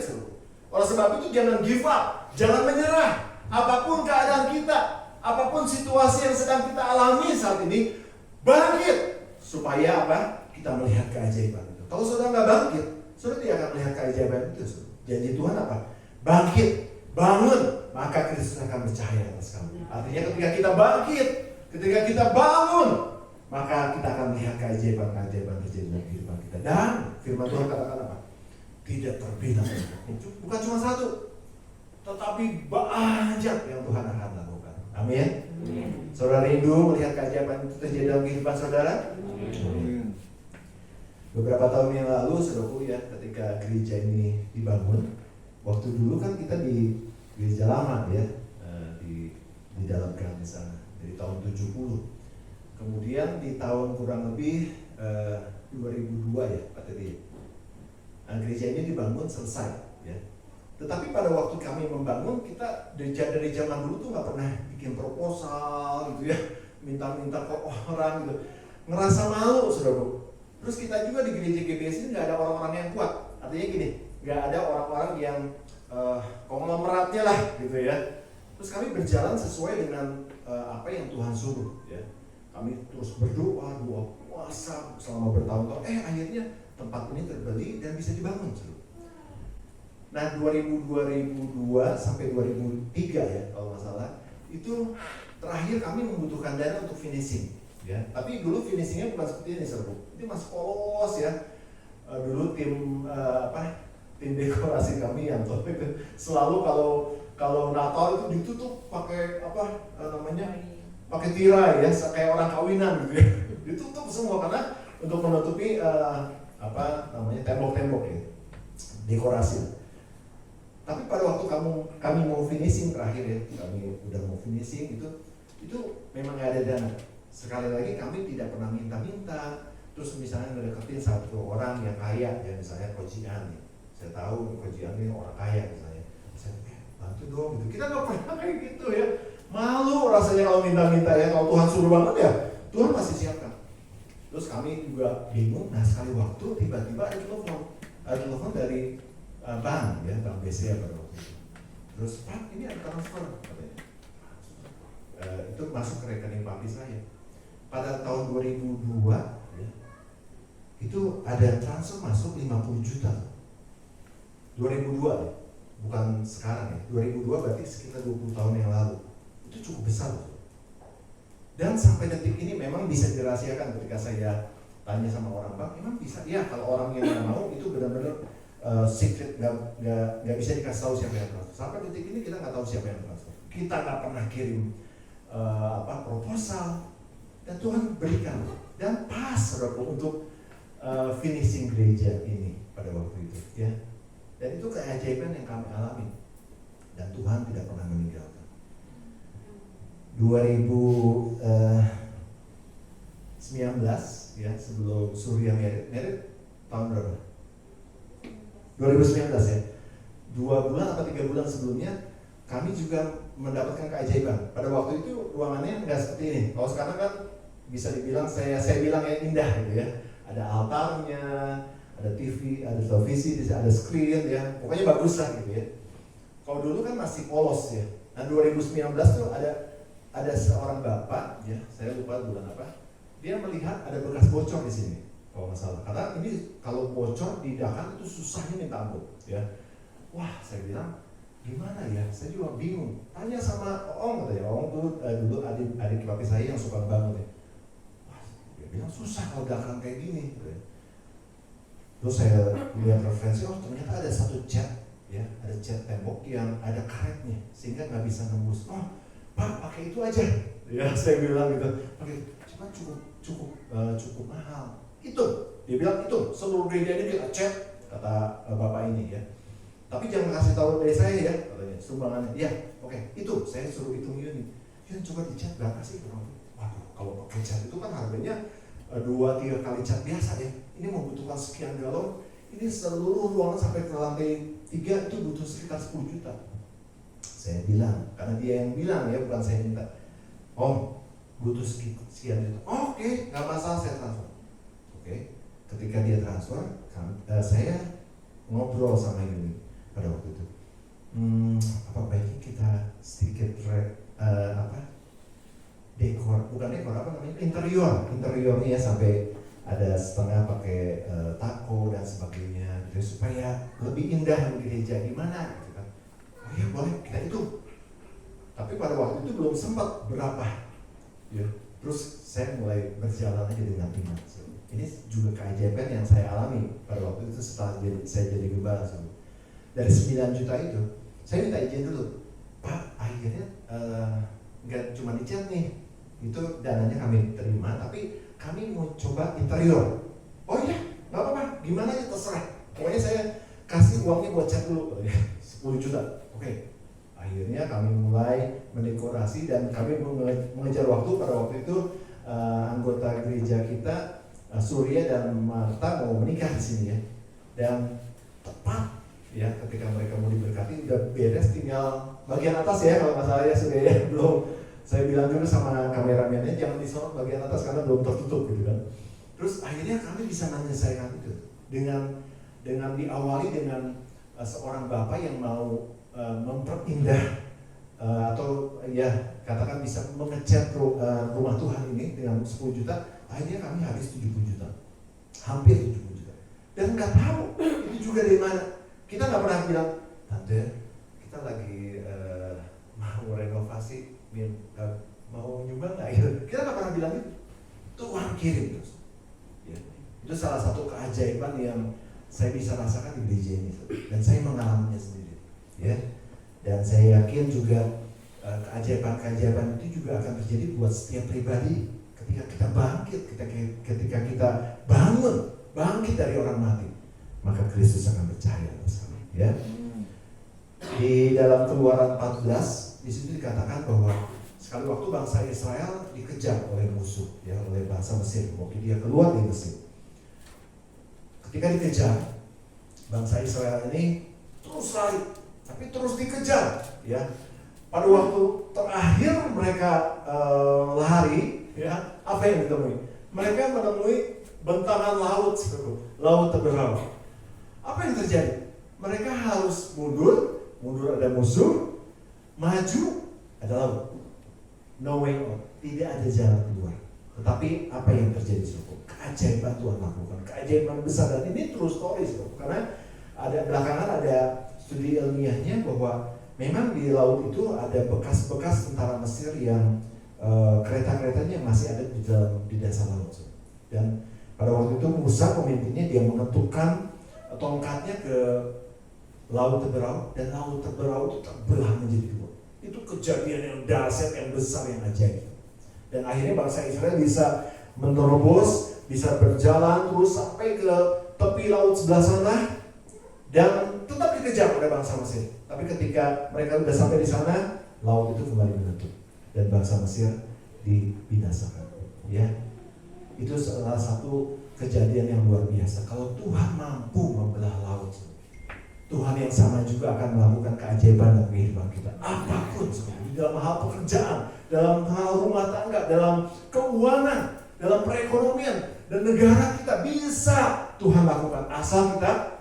Oleh sebab itu jangan give up, jangan menyerah. Apapun keadaan kita, apapun situasi yang sedang kita alami saat ini, bangkit. Supaya apa? Kita melihat keajaiban itu. Kalau saudara nggak bangkit, saudara tidak akan melihat keajaiban itu. Janji Tuhan apa? Bangkit, bangun, maka Kristus akan bercahaya atas kamu. Artinya ketika kita bangkit, ketika kita bangun, maka kita akan melihat keajaiban-keajaiban terjadi dalam kehidupan kita. Dan firman Tuhan katakan apa? Tidak terbilang. Bukan cuma satu, tetapi banyak yang Tuhan akan lakukan. Amin. Saudara rindu melihat keajaiban itu terjadi dalam kehidupan saudara? Amin. Beberapa tahun yang lalu, saudaraku ya, ketika gereja ini dibangun, waktu dulu kan kita di gereja lama ya, di dalam gang di sana, dari tahun 70. Kemudian di tahun kurang lebih 2002 ya, Pak Teddy. Nah, gereja ini dibangun selesai ya. Tetapi pada waktu kami membangun, kita dari zaman dulu tuh nggak pernah bikin proposal gitu ya, minta-minta ke orang gitu. Ngerasa malu, saudara. Terus kita juga di gereja GBS ini nggak ada orang-orang yang kuat. Artinya gini, nggak ada orang-orang yang konglomeratnya lah gitu ya. Terus kami berjalan sesuai dengan apa yang Tuhan suruh ya. Kami terus berdoa, doa puasa selama bertahun-tahun. Akhirnya tempat ini terbeli dan bisa dibangun. Nah 2002 sampai 2003 ya kalau nggak salah, itu terakhir kami membutuhkan dana untuk finishing. Ya, tapi dulu finishingnya bukan seperti ini, seru. Ini masih polos ya. Dulu tim dekorasi kami yang selalu kalau Natal itu ditutup pakai pakai tirai ya, kayak orang kawinan gitu ya. Ditutup semua karena untuk menutupi tembok-tembok ya, dekorasi. Tapi pada waktu kami mau finishing terakhir ya, kami udah mau finishing itu itu memang nggak ada dana. Sekali lagi kami tidak pernah minta-minta. Terus misalnya ngedeketin satu orang yang kaya, ya misalnya Coach Ian nih. Saya tahu Coach Ian ini orang kaya misalnya. Saya bantu dong gitu. Kita nggak pernah kayak gitu ya. Malu rasanya kalau minta-minta ya. Kalau Tuhan suruh banget ya, Tuhan pasti siapkan. Terus kami juga bingung. Nah sekali waktu tiba-tiba ada telepon dari bank ya, bank BCA pada waktu itu. Terus Pak ini ada transfer katanya. Itu masuk ke rekening papi saya. Pada tahun 2002 ya, itu ada transfer masuk 50 juta. 2002 ya, bukan sekarang ya. 2002 berarti sekitar 20 tahun yang lalu. Itu cukup besar loh. Dan sampai detik ini memang bisa dirahasiakan. Ketika saya tanya sama orang bank, memang bisa. Ya kalau orang yang nggak mau itu benar-benar secret, nggak bisa dikasih tahu siapa yang transfer. Sampai detik ini kita nggak tahu siapa yang transfer. Kita nggak pernah kirim proposal, dan Tuhan berikan. Dan pas saudaraku untuk finishing gereja ini pada waktu itu ya. Dan itu keajaiban yang kami alami, dan Tuhan tidak pernah meninggalkan. 2019 ya, sebelum Surya merit tahun berapa? 2019 ya. 2 bulan atau 3 bulan sebelumnya kami juga mendapatkan keajaiban. Pada waktu itu ruangannya nggak seperti ini. Kalau sekarang kan bisa dibilang saya bilang yang indah gitu ya. Ada altarnya, ada TV, ada televisi, ada screen ya. Pokoknya bagus lah gitu ya. Kalau dulu kan masih polos ya. Nah 2019 tuh ada seorang bapak ya, saya lupa bulan apa. Dia melihat ada bekas bocor di sini. Kalau nggak salah. Karena ini kalau bocor di dahan itu susahnya minta ampun ya. Wah, saya bilang gimana ya? Saya juga bingung. Tanya sama Om katanya. Om tuh dulu adik papi saya yang suka bangun ya. Wah, dia bilang susah kalau dangkal kayak gini. Gitu ya. Terus saya lihat referensi, oh ternyata ada satu cat ya, ada cat tembok yang ada karetnya sehingga nggak bisa nembus. Oh, Pak pakai itu aja. Ya saya bilang gitu. Pakai, cuma cukup mahal. Itu dia bilang itu seluruh gereja ini kita cat, kata bapak ini ya. Tapi jangan kasih tahu dari saya ya, katanya sumbangannya. Ya, oke, itu saya suruh hitung unit. Ya coba dicat berapa sih? Waduh, kalau pakai cat itu kan harganya 2-3 kali cat biasa ya. Ini membutuhkan sekian galon. Ini seluruh ruangan sampai ke lantai 3 itu butuh sekitar 10 juta. Saya bilang, karena dia yang bilang ya, bukan saya minta. Om, butuh sekian juta. Oh, oke, nggak masalah saya transfer. Oke, ketika dia transfer, saya ngobrol sama ini. Pada waktu itu, apa baiknya kita sedikit interiornya ya, sampai ada setengah pakai tako dan sebagainya, gitu, supaya lebih indah gereja gimana, gitu kan? Oh iya boleh, kita itu. Tapi pada waktu itu belum sempat berapa, ya. Terus saya mulai berjalan aja dengan iman. Ini juga keajaiban yang saya alami pada waktu itu setelah saya jadi gembala. Dari 9 juta itu, saya minta izin dulu, Pak, akhirnya nggak cuma dicat nih, itu dananya kami terima, tapi kami mau coba interior. Oh iya, nggak apa-apa, gimana ya terserah. Pokoknya saya kasih uangnya buat cat dulu, 10 juta. Oke. Akhirnya kami mulai mendekorasi dan kami mengejar waktu. Pada waktu itu anggota gereja kita, Surya dan Marta mau menikah di sini ya, dan tepat ya ketika mereka mau diberkati udah beres, tinggal bagian atas ya kalau nggak salah ya sudah ya, belum. Saya bilang dulu sama kameramennya jangan disorot bagian atas karena belum tertutup gitu kan. Terus akhirnya kami bisa menyelesaikan itu dengan diawali dengan seorang bapak yang mau memperindah atau ya katakan bisa mengecat rumah Tuhan ini dengan 10 juta. Akhirnya kami habis 70 juta, hampir 70 juta, dan nggak tahu itu juga dari mana. Kita nggak pernah bilang, Tante, kita lagi mau renovasi, mau nyumbang nggak? Gitu. Kita nggak pernah bilang itu. Tuhan kirim terus. Ya. Itu salah satu keajaiban yang saya bisa rasakan di gereja ini, dan saya mengalaminya sendiri. Ya. Dan saya yakin juga keajaiban-keajaiban itu juga akan terjadi buat setiap pribadi ketika kita bangkit, ketika kita bangkit dari orang mati. Maka Kristus akan bercahaya atas kami. Ya. Di dalam Keluaran 14 di situ dikatakan bahwa Sekali waktu bangsa Israel dikejar oleh musuh, ya, oleh bangsa Mesir. Waktu dia keluar dari Mesir, ketika dikejar, bangsa Israel ini terus lari, tapi terus dikejar, ya. Pada waktu terakhir mereka lari, ya, apa yang ditemui? Mereka menemui bentangan laut, laut terbelah. Apa yang terjadi? Mereka harus mundur ada musuh, maju ada laut. No way out, tidak ada jalan keluar. Tetapi apa yang terjadi, saudara? Keajaiban Tuhan lakukan, keajaiban besar, dan ini true story, saudara. Karena ada belakangan ada studi ilmiahnya bahwa memang di laut itu ada bekas-bekas tentara Mesir yang kereta-keretanya masih ada di dasar laut, saudara. Dan pada waktu itu Musa pemimpinnya, dia menentukan tongkatnya ke laut terberau, dan laut terberau itu terbelah menjadi dua. Itu kejadian yang dahsyat, yang besar, yang ajaib. Dan akhirnya bangsa Israel bisa menerobos, bisa berjalan terus sampai ke tepi laut sebelah sana, dan tetap dikejar oleh bangsa Mesir. Tapi ketika mereka sudah sampai di sana, laut itu kembali menutup dan bangsa Mesir dibinasakan. Ya, itu salah satu kejadian yang luar biasa. Kalau Tuhan mampu membelah laut, Tuhan yang sama juga akan melakukan keajaiban dalam kehidupan kita. Apapun, di dalam hal pekerjaan, dalam hal rumah tangga, dalam keuangan, dalam perekonomian, dan negara kita bisa Tuhan lakukan asal kita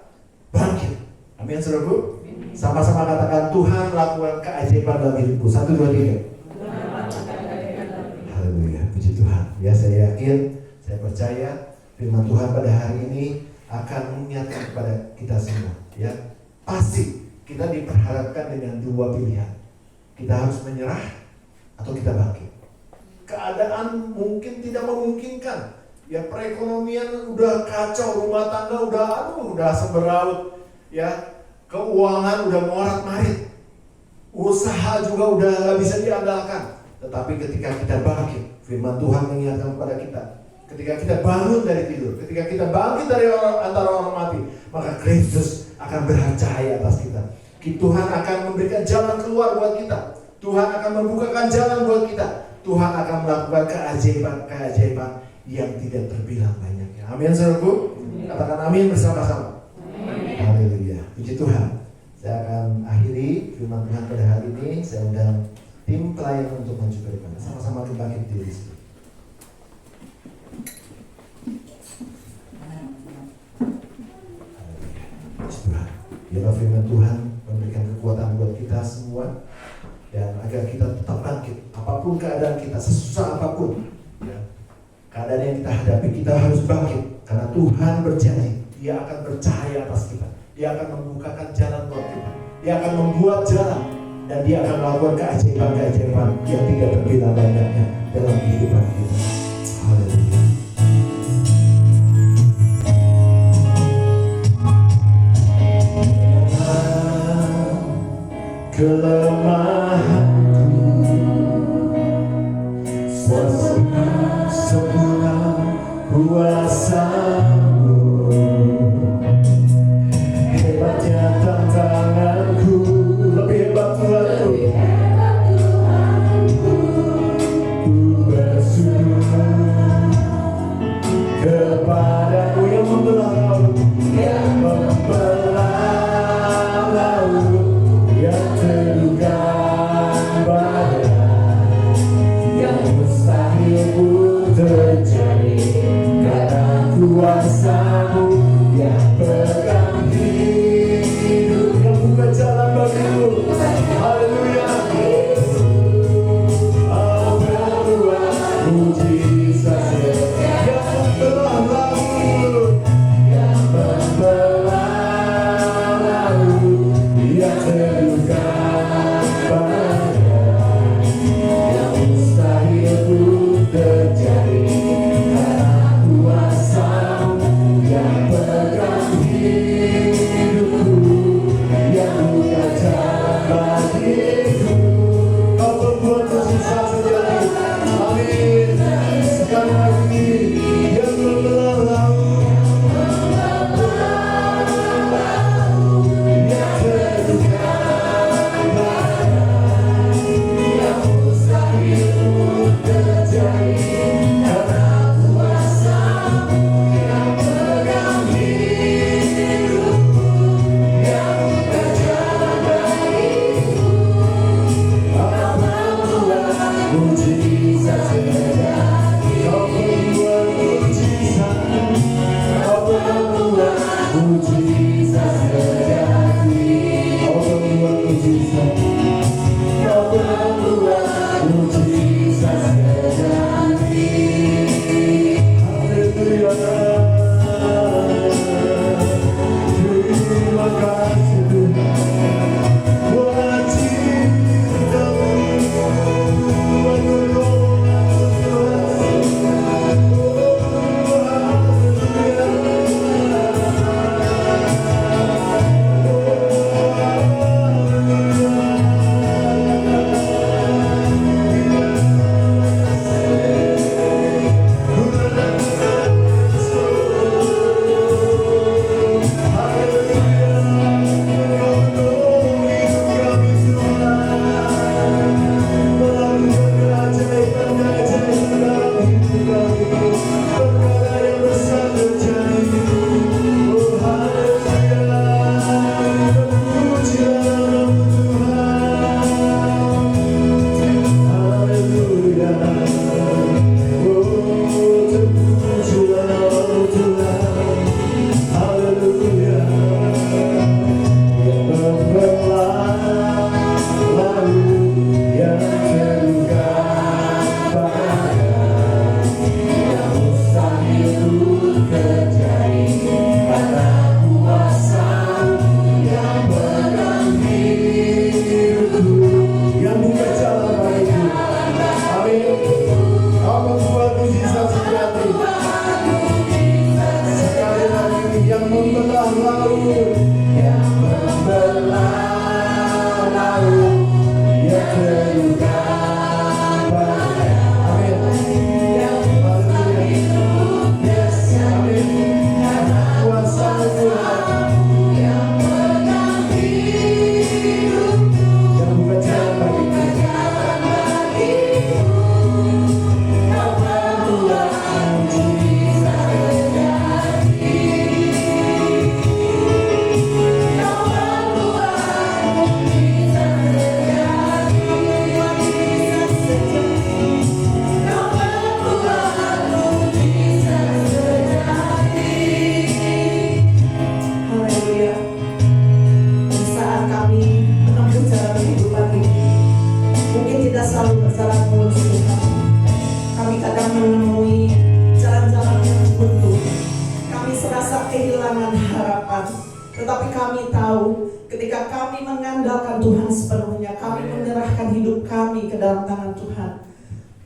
bangkit. Amin, saudaraku. Sama-sama katakan, Tuhan lakukan keajaiban dalam hidupku. 1, 2, 3. Haleluya, puji Tuhan. Ya, saya yakin, saya percaya firman Tuhan pada hari ini akan mengingatkan kepada kita semua. Ya, pasti kita diperhadapkan dengan dua pilihan. Kita harus menyerah atau kita bangkit. Keadaan mungkin tidak memungkinkan. Ya, perekonomian udah kacau, rumah tangga udah semeraut. Ya, keuangan udah morat-marit. Usaha juga udah gak bisa diandalkan. Tetapi ketika kita bangkit, firman Tuhan mengingatkan kepada kita, ketika kita bangun dari tidur, ketika kita bangkit dari antara orang mati, maka Kristus akan bercahaya atas kita. Tuhan akan memberikan jalan keluar buat kita. Tuhan akan membukakan jalan buat kita. Tuhan akan melakukan keajaiban yang tidak terbilang banyaknya. Amin, saudaraku. Katakan amin bersama-sama. Haleluya. Puji Tuhan. Saya akan akhiri firman Tuhan pada hari ini. Saya undang tim pelayan untuk maju ke depan. Sama-sama kita bangkit diri sini. Tuhan, biarlah firman Tuhan memberikan kekuatan buat kita semua, dan agar kita tetap bangkit apapun keadaan kita, sesusah apapun, ya, keadaan yang kita hadapi, kita harus bangkit karena Tuhan berjanji Dia akan bercahaya atas kita. Dia akan membukakan jalan buat kita. Dia akan membuat jalan, dan Dia akan melakukan keajaiban-keajaiban yang tidak terbilang banyaknya dalam kehidupan kita. Haleluya. Kelemahanku sempurna kuasa-Mu, hebatnya tantanganku, lebih hebat Tuhanku. Ku bersyukur kepadamu yang membelah laut, yang membelah laut, yang teguhkan badai, yang mustahil pun terjadi karena kuasa-Mu yang pegang hidup, yang buka jalan bagiku. Haleluya. Berbuat mujizat yang membelah laut, yang membelah laut, yang teguhkan badai, yang mustahil pun terjadi karena kuasa-Mu yang pegang hidup. kehilangan harapan. Tetapi kami tahu ketika kami mengandalkan Tuhan sepenuhnya, kami menyerahkan hidup kami ke dalam tangan Tuhan.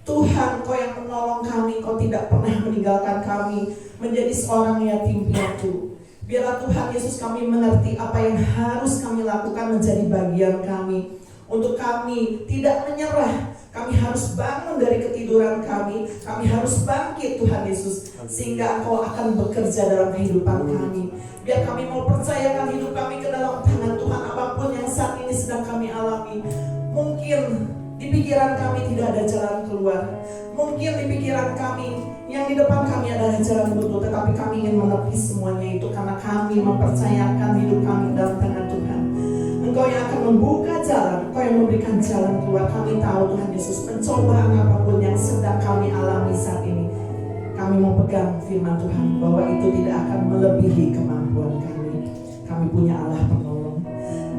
Tuhan, Kau yang menolong kami, Kau tidak pernah meninggalkan kami menjadi seorang yatim piatu. Biarlah Tuhan Yesus kami mengerti apa yang harus kami lakukan menjadi bagian kami. Untuk kami tidak menyerah, kami harus bangun dari ketiduran kami harus bangkit Tuhan Yesus, sehingga Engkau akan bekerja dalam kehidupan kami. Biar kami mau percayakan hidup kami ke dalam tangan Tuhan. Apapun yang saat ini sedang kami alami, mungkin di pikiran kami tidak ada jalan keluar, mungkin di pikiran kami yang di depan kami adalah jalan buntu, tetapi kami ingin menepis semuanya itu karena kami mempercayakan hidup kami dalam tangan Tuhan. Engkau yang akan membuka jalan, Engkau yang memberikan jalan keluar. Kami tahu Tuhan Yesus, pencobaan apapun yang sedang kami alami saat ini, kami mau pegang firman Tuhan bahwa itu tidak akan melebihi kemampuan kami. Kami punya Allah penolong.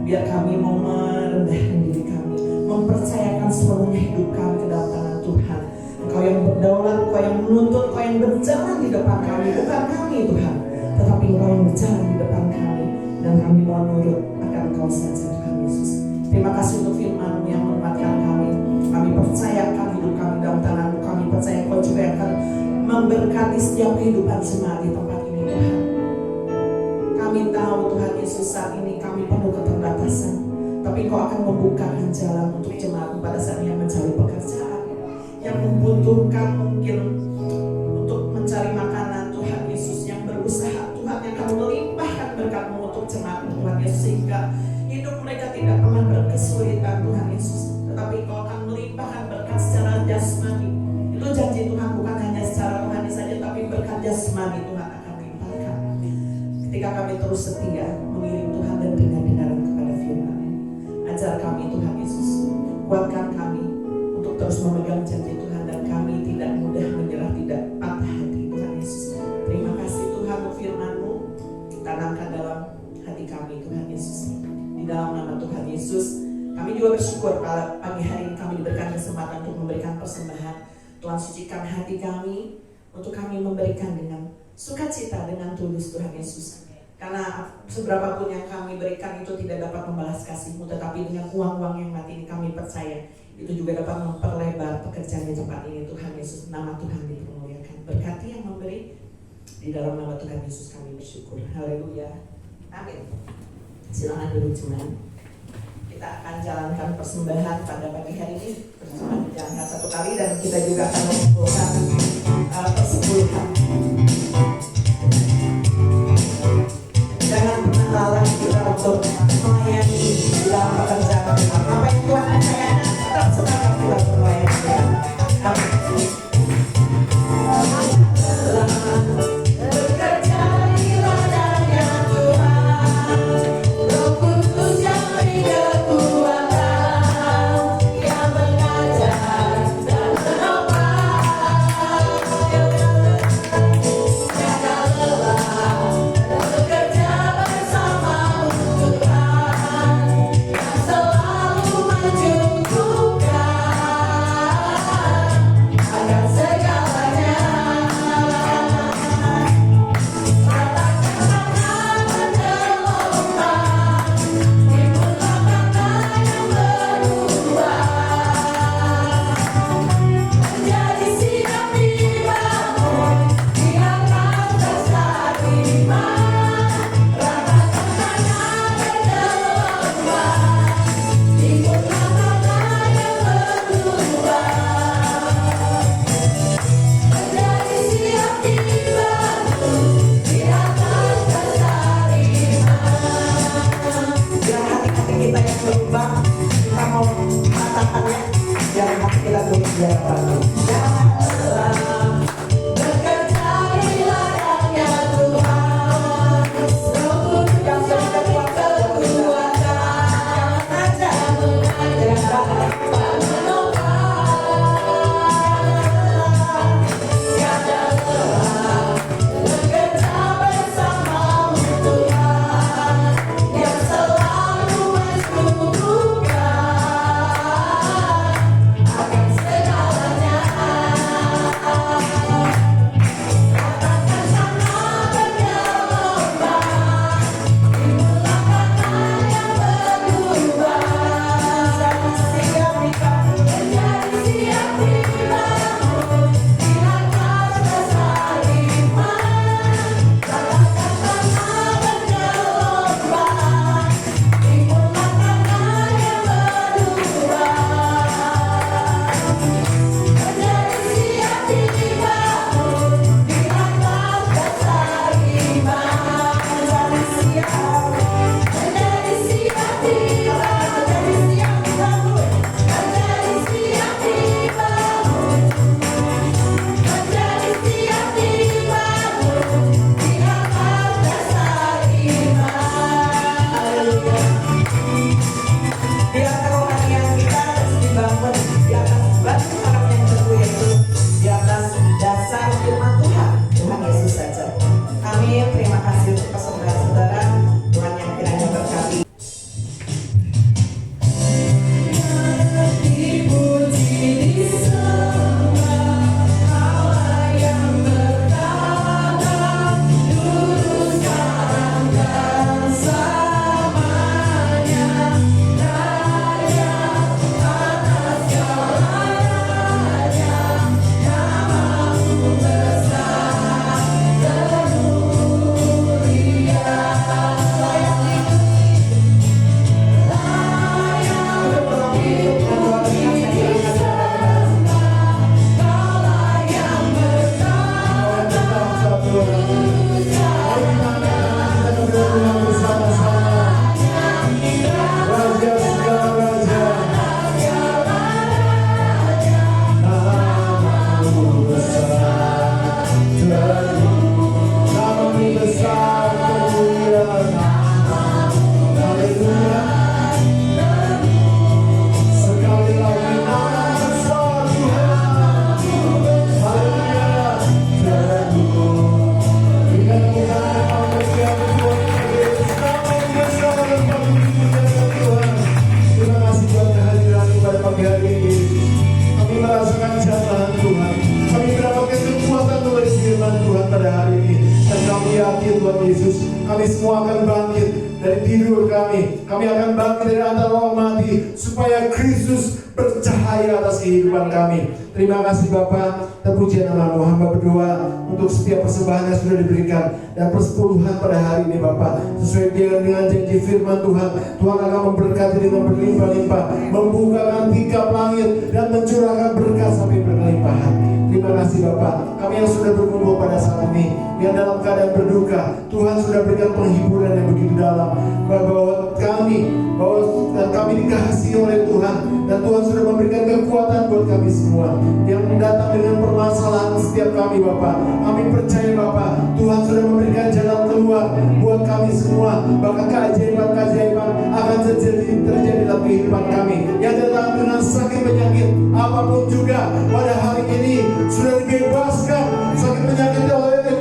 Biar kami mau merendahkan diri kami, mempercayakan seluruhnya hidup kami ke dalam tangan Tuhan. Engkau yang berdaulat, Engkau yang menuntun, Engkau yang berjalan di depan kami. Bukan kami Tuhan, tetapi Engkau yang berjalan di depan kami. Dan kami mau nurut akan Engkau saja Tuhan Yesus. Terima kasih untuk firman-Mu yang menguatkan kami. Kami percayakan hidup kami dalam tangan-Mu. Kami percaya Engkau juga akan memberkati setiap kehidupan jemaat di tempat ini Tuhan. Kami tahu Tuhan Yesus saat ini kami penuh keterbatasan, tapi Engkau akan membukakan jalan untuk jemaat pada saat yang mencari pekerjaan, yang membutuhkan mungkin untuk mencari makanan Tuhan Yesus, yang berusaha Tuhan yang akan melimpahkan berkat-Mu untuk jemaat Tuhan Yesus, sehingga hidup mereka tidak pernah berkesulitan Tuhan Yesus, tetapi Engkau akan melimpahkan berkat secara jasmani. Itu janji Tuhan, bukan hanya secara rohani saja, tapi berkat jasmani Tuhan akan limpahkan ketika kami terus setia mengiring Tuhan dan dengar-dengaran kepada firman-Mu. Ajar kami Tuhan Yesus, kuatkan kami untuk terus memegang janji Tuhan, dan kami tidak mudah menyerah, tidak patah hati Tuhan Yesus. Terima kasih Tuhan untuk firman-Mu, tanamkan dalam hati kami Tuhan Yesus. Di dalam nama Tuhan Yesus kami juga bersyukur pada pagi hari ini kami diberikan kesempatan untuk memberikan persembahan. Tuhan sucikan hati kami untuk kami memberikan dengan sukacita, dengan tulus Tuhan Yesus. Karena seberapapun yang kami berikan itu tidak dapat membalas kasih-Mu, tetapi dengan uang-uang yang mati ini kami percaya itu juga dapat memperlebar pekerjaan di tempat ini Tuhan Yesus. Nama Tuhan dipermuliakan. Berkati yang memberi, di dalam nama Tuhan Yesus kami bersyukur. Haleluya. Amin. Silakan duduk jemaat. Kita akan jalankan persembahan pada pagi hari ini. Persembahan dijalankan satu kali dan kita juga akan mengumpulkan persepuluhan. Jangan pernah lalai kita untuk melayani dalam pekerjaan Tuhan. Apa yang Tuhan percayakan, tetap semangat kita melayani Tuhan. Amin. Jaga Tuhan Yesus. Kami semua akan bangkit dari tidur kami. Kami akan bangkit dari antara orang mati, supaya Kristus bercahaya atas kehidupan kami. Terima kasih Bapa, terpuji nama-Mu. Hamba berdoa untuk setiap persembahan yang sudah diberikan dan persepuluhan pada hari ini Bapa, sesuai dengan janji firman Tuhan. Tuhan akan memberkati dengan berlimpah-limpah, membukakan tingkap langit dan mencurahkan berkat sampai berkelimpahan. Terima kasih Bapa, kami yang sudah berkumpul pada saat ini, yang dalam keadaan berduka, Tuhan sudah berikan penghiburan yang begitu dalam, bahwa kami dikasihi oleh Tuhan, dan Tuhan sudah memberikan kekuatan buat kami semua yang datang dengan permasalahan setiap kami Bapa. Kami percaya Bapa, Tuhan sudah memberikan jalan keluar buat kami semua. Bahkan keajaiban-keajaiban akan terjadi dalam kehidupan kami. Yang datang dengan sakit penyakit apapun juga pada hari ini sudah dibebaskan. Sakit penyakit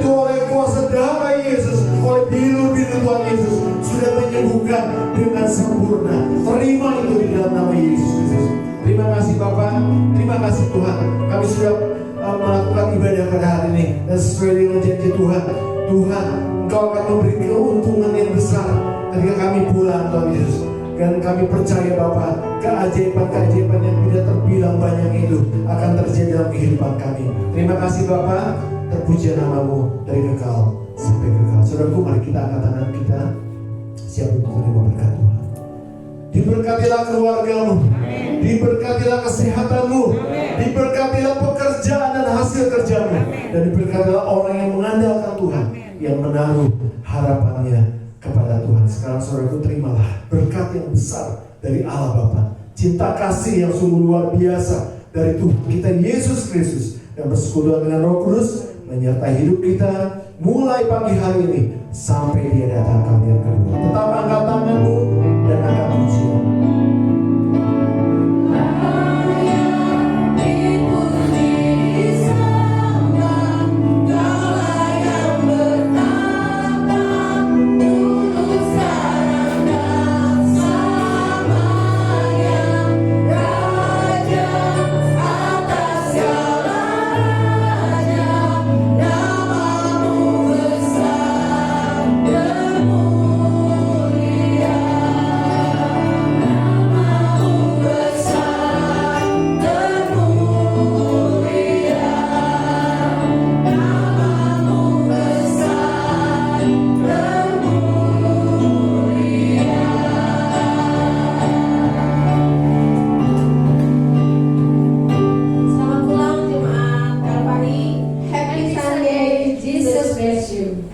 oleh kuasa darah Yesus, oleh biru-biru Tuhan Yesus sudah menyembuhkan dengan sempurna. Terima itu di dalam nama Yesus Kristus. Terima kasih Bapa, terima kasih Tuhan. Kami sudah melakukan ibadah pada hari ini, dan sesuai dengan janji Tuhan, Engkau akan memberi keuntungan yang besar ketika kami pulang Tuhan Yesus. Dan kami percaya Bapa, keajaiban-keajaiban yang tidak terbilang banyak itu akan terjadi dalam kehidupan kami. Terima kasih Bapa, terpuji nama-Mu dari kekal sampai kekal. Saudaraku, mari kita angkat tangan kita, siap untuk menerima berkat Tuhan. Diberkatilah keluarga-Mu, diberkatilah kesehatan-Mu, diberkatilah pekerjaan dan hasil kerja-Mu, dan diberkatilah orang yang mengandalkan Tuhan, yang menaruh harapannya kepada Tuhan. Sekarang saudaraku, terimalah berkat yang besar dari Allah Bapa, cinta kasih yang sungguh luar biasa dari Tuhan kita Yesus Kristus, dan persekutuan dengan Roh Kudus menyertai hidup kita mulai pagi hari ini sampai Dia datang kali yang kedua. Tetap angkat tanganmu dan angkat pujian. Jesus bless you.